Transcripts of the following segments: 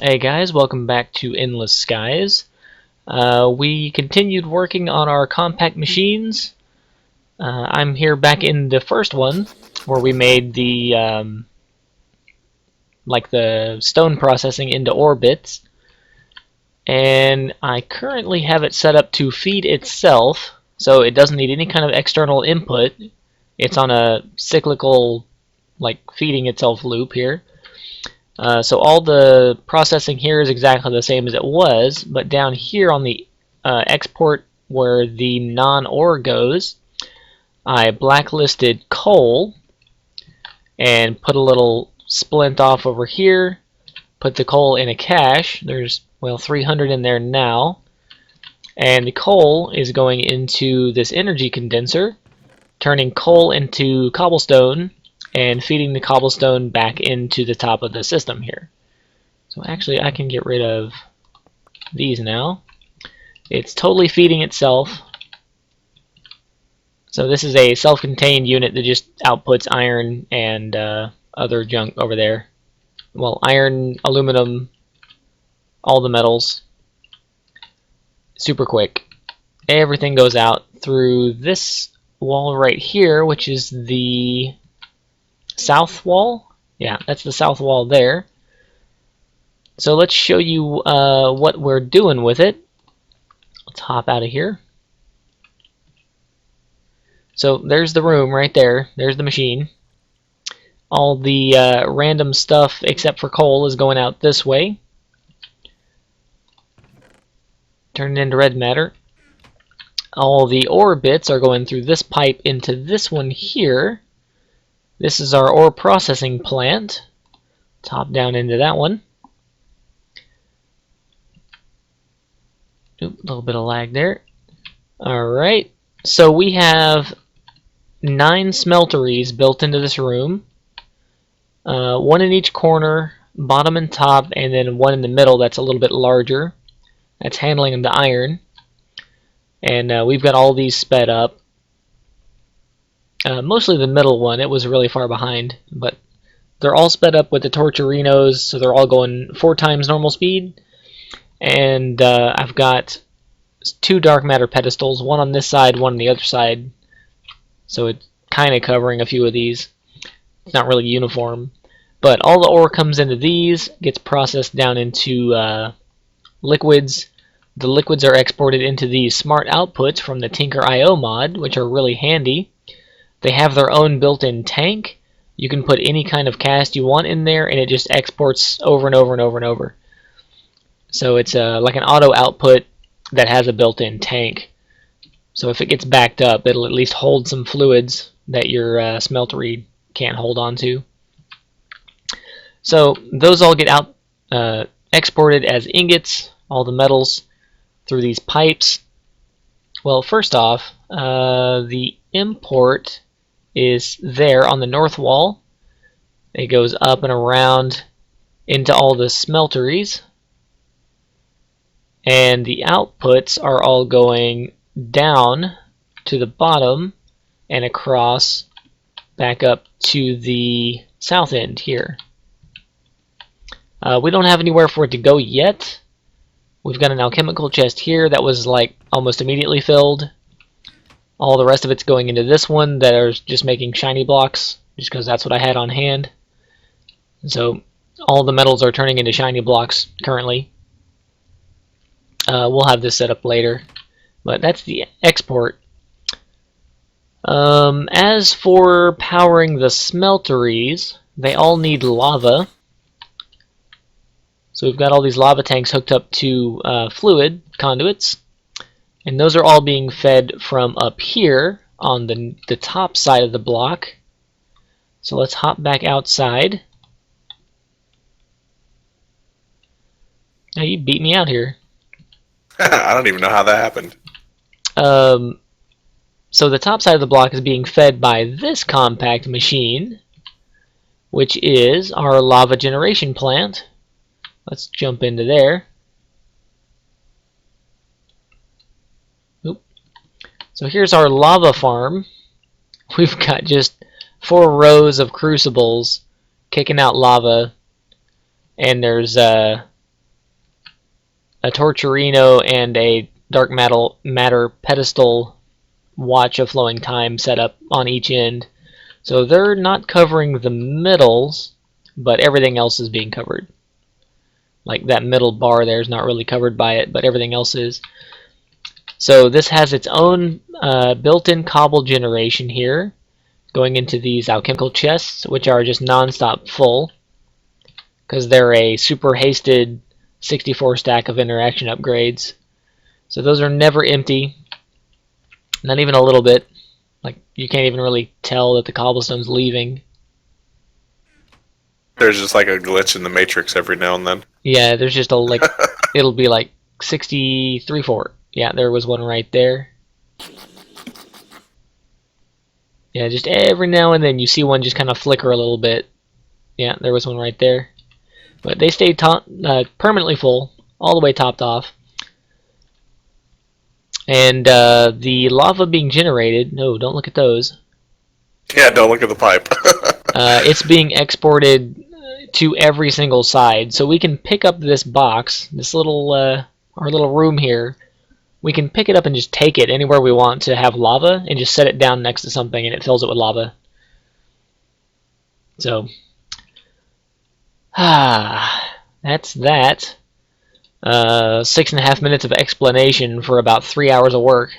Hey guys, welcome back to Endless Skies. We continued working on our compact machines. I'm here back in the first one where we made the the stone processing into ore bits, and I currently have it set up to feed itself, so it doesn't need any kind of external input. It's on a cyclical, feeding itself loop here. So all the processing here is exactly the same as it was, but down here on the export where the non-ore goes, I blacklisted coal and put a little splint off over here, put the coal in a cache. There's, 300 in there now. And the coal is going into this energy condenser, turning coal into cobblestone and feeding the cobblestone back into the top of the system here. So actually I can get rid of these now. It's totally feeding itself. So this is a self-contained unit that just outputs iron and other junk over there. Well, iron, aluminum, all the metals. Super quick. Everything goes out through this wall right here, which is the south wall. Yeah, that's the south wall there. So let's show you what we're doing with it. Let's hop out of here. So there's the room right there. There's the machine. All the random stuff except for coal is going out this way. Turn it into red matter. All the ore bits are going through this pipe into this one here. This is our ore processing plant. Top down into that one. Oop, a little bit of lag there. Alright, so we have 9 smelteries built into this room. One in each corner, bottom and top, and then one in the middle that's a little bit larger. That's handling the iron. And we've got all these sped up. Mostly the middle one, it was really far behind, but they're all sped up with the torcherinos, so they're all going 4 times normal speed. And I've got 2 dark matter pedestals, one on this side, one on the other side. So it's kind of covering a few of these. It's not really uniform. But all the ore comes into these, gets processed down into liquids. The liquids are exported into these smart outputs from the Tinker.io mod, which are really handy. They have their own built-in tank. You can put any kind of cast you want in there, and it just exports over and over and over and over. So it's like an auto output that has a built-in tank. So if it gets backed up, it'll at least hold some fluids that your smeltery can't hold on to. So those all get out exported as ingots, all the metals, through these pipes. Well, first off, the import is there on the north wall. It goes up and around into all the smelteries. And the outputs are all going down to the bottom and across back up to the south end here. We don't have anywhere for it to go yet. We've got an alchemical chest here that was like almost immediately filled. All the rest of it's going into this one that are just making shiny blocks, just because that's what I had on hand. So all the metals are turning into shiny blocks currently. We'll have this set up later, but that's the export. As for powering the smelteries, they all need lava. So we've got all these lava tanks hooked up to fluid conduits, and those are all being fed from up here on the top side of the block. So let's hop back outside. Now you beat me out here. I don't even know how that happened. So the top side of the block is being fed by this compact machine, which is our lava generation plant. Let's jump into there. Oop. So here's our lava farm. We've got just 4 rows of crucibles kicking out lava, and there's a Torturino and a dark matter pedestal watch of flowing time set up on each end. So they're not covering the middles, but everything else is being covered. Like that middle bar there is not really covered by it, but everything else is. So this has its own built-in cobble generation here, going into these alchemical chests, which are just non-stop full, because they're a super hasted 64 stack of interaction upgrades. So those are never empty, not even a little bit. Like, you can't even really tell that the cobblestone's leaving. There's just like a glitch in the matrix every now and then. Yeah, there's just it'll be like 63 4. Yeah, there was one right there. Yeah, just every now and then you see one just kind of flicker a little bit. Yeah, there was one right there. But they stay permanently full, all the way topped off. And the lava being generated, no, don't look at those. Yeah, don't look at the pipe. It's being exported to every single side. So we can pick up this box, this little, our little room here. We can pick it up and just take it anywhere we want to have lava and just set it down next to something and it fills it with lava. So, that's that. 6.5 minutes of explanation for about 3 hours of work.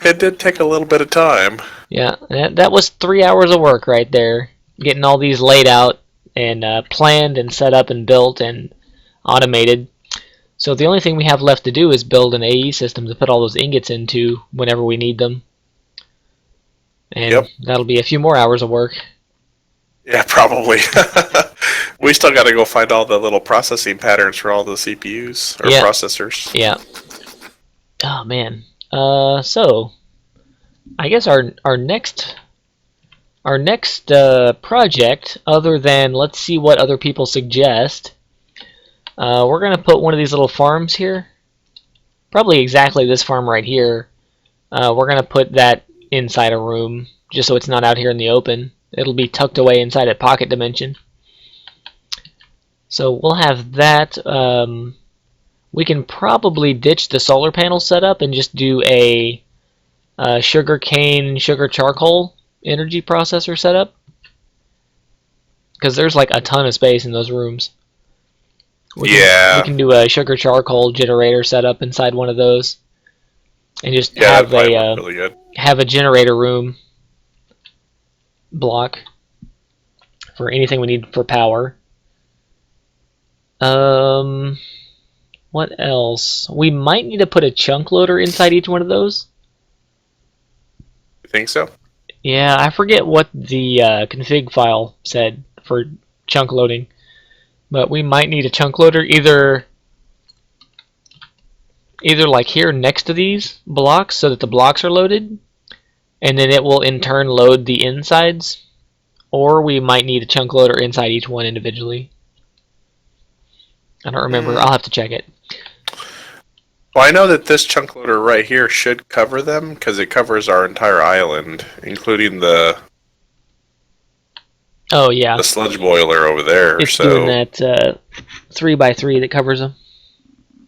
It did take a little bit of time. Yeah, that was 3 hours of work right there. Getting all these laid out and planned and set up and built and automated. So the only thing we have left to do is build an AE system to put all those ingots into whenever we need them. And Yep. that'll be a few more hours of work. Yeah, probably. We still got to go find all the little processing patterns for all the CPUs or processors. Yeah. Oh man. So I guess our next project, other than let's see what other people suggest, we're gonna put one of these little farms here. Probably exactly this farm right here. We're gonna put that inside a room, just so it's not out here in the open. It'll be tucked away inside a pocket dimension. So we'll have that. We can probably ditch the solar panel setup and just do a sugar charcoal energy processor setup, because there's like a ton of space in those rooms. We can do a sugar charcoal generator setup inside one of those, and just have a generator room block for anything we need for power. What else? We might need to put a chunk loader inside each one of those. You think so? Yeah, I forget what the config file said for chunk loading, but we might need a chunk loader either like here next to these blocks so that the blocks are loaded, and then it will in turn load the insides, or we might need a chunk loader inside each one individually. I don't remember. I'll have to check it. Well, I know that this chunk loader right here should cover them, because it covers our entire island, including the the sludge boiler over there. It's doing that 3x3 that covers them.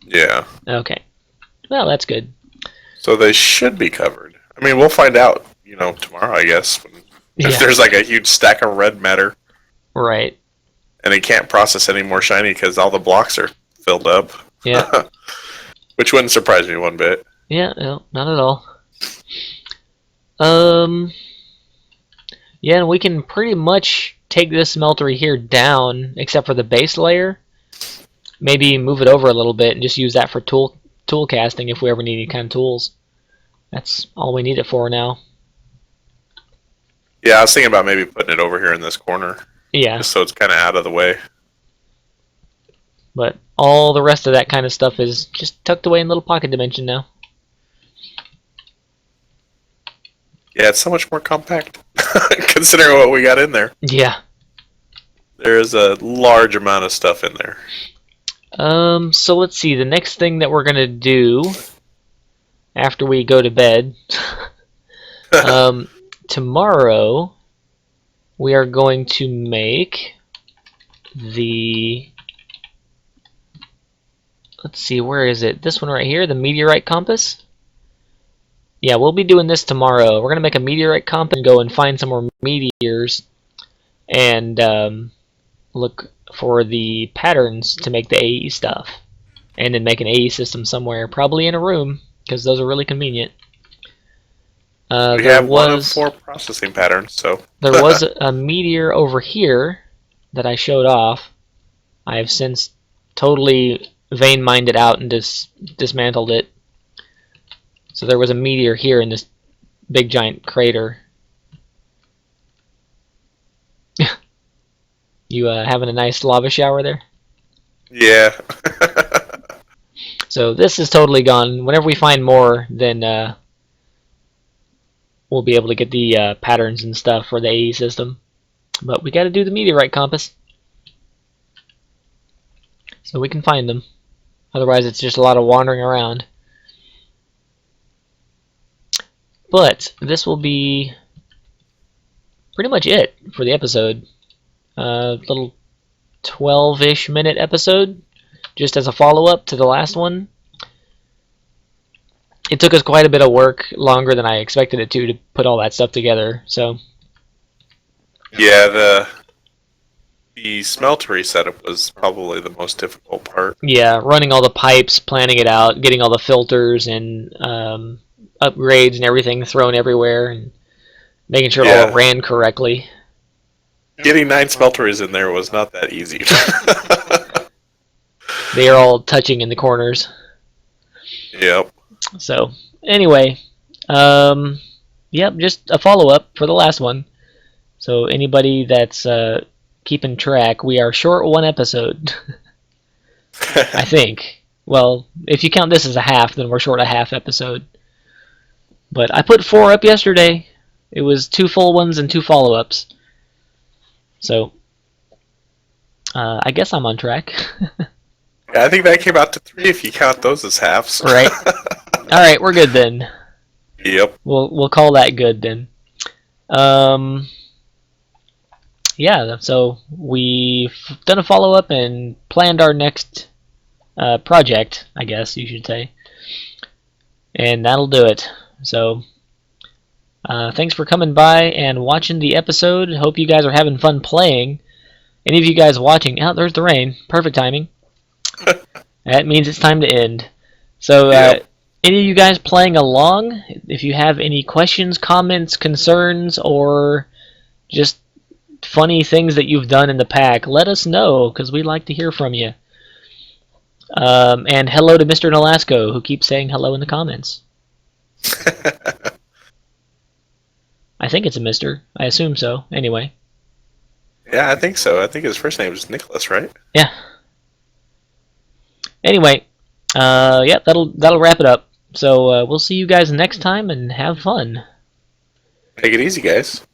Yeah. Okay. Well, that's good. So they should be covered. I mean, we'll find out, tomorrow, I guess, if there's like a huge stack of red matter. Right. And it can't process any more shiny because all the blocks are filled up. Yeah. Which wouldn't surprise me one bit. Yeah, no, not at all. Yeah, and we can pretty much take this smelter here down, except for the base layer. Maybe move it over a little bit and just use that for tool casting if we ever need any kind of tools. That's all we need it for now. Yeah, I was thinking about maybe putting it over here in this corner. Yeah. Just so it's kind of out of the way. But all the rest of that kind of stuff is just tucked away in little pocket dimension now. Yeah, it's so much more compact, considering what we got in there. Yeah. There is a large amount of stuff in there. So let's see. The next thing that we're gonna do after we go to bed, tomorrow we are going to make the let's see, where is it? This one right here, the meteorite compass. Yeah, we'll be doing this tomorrow. We're gonna make a meteorite compass and go and find some more meteors and look for the patterns to make the AE stuff, and then make an AE system somewhere, probably in a room, because those are really convenient. We There have one of was 4 processing patterns, so. there was a meteor over here that I showed off. I have since totally vein-mined it out and dismantled it. So there was a meteor here in this big giant crater. You having a nice lava shower there? Yeah. So this is totally gone. Whenever we find more, then we'll be able to get the patterns and stuff for the AE system. But we got to do the meteorite compass so we can find them. Otherwise, it's just a lot of wandering around. But this will be pretty much it for the episode. Little 12-ish minute episode, just as a follow-up to the last one. It took us quite a bit of work, longer than I expected it to put all that stuff together. So Yeah, the smeltery setup was probably the most difficult part. yeah, running all the pipes, planning it out, getting all the filters and upgrades and everything thrown everywhere, and making sure it all Yeah. ran correctly. Getting 9 smelteries in there was not that easy. They are all touching in the corners. Yep. So anyway, yep, just a follow-up for the last one. So anybody that's keeping track, we are short one episode. I think. Well, if you count this as a half, then we're short a half episode. But I put 4 up yesterday. It was 2 full ones and 2 follow-ups. So I guess I'm on track. Yeah, I think that came out to 3 if you count those as halves. Right. All right, we're good then. Yep. We'll call that good then. Yeah. So we've done a follow up and planned our next project, I guess you should say, and that'll do it. So thanks for coming by and watching the episode. Hope you guys are having fun playing. Any of you guys watching? Oh, there's the rain. Perfect timing. That means it's time to end. So, Yep. any of you guys playing along, if you have any questions, comments, concerns, or just funny things that you've done in the pack, let us know, because we'd like to hear from you. And hello to Mr. Nolasco, who keeps saying hello in the comments. I think it's a Mr. I assume so. Anyway. Yeah, I think so. I think his first name is Nicholas, right? Yeah. Anyway, yeah, that'll wrap it up. So we'll see you guys next time and have fun. Take it easy, guys.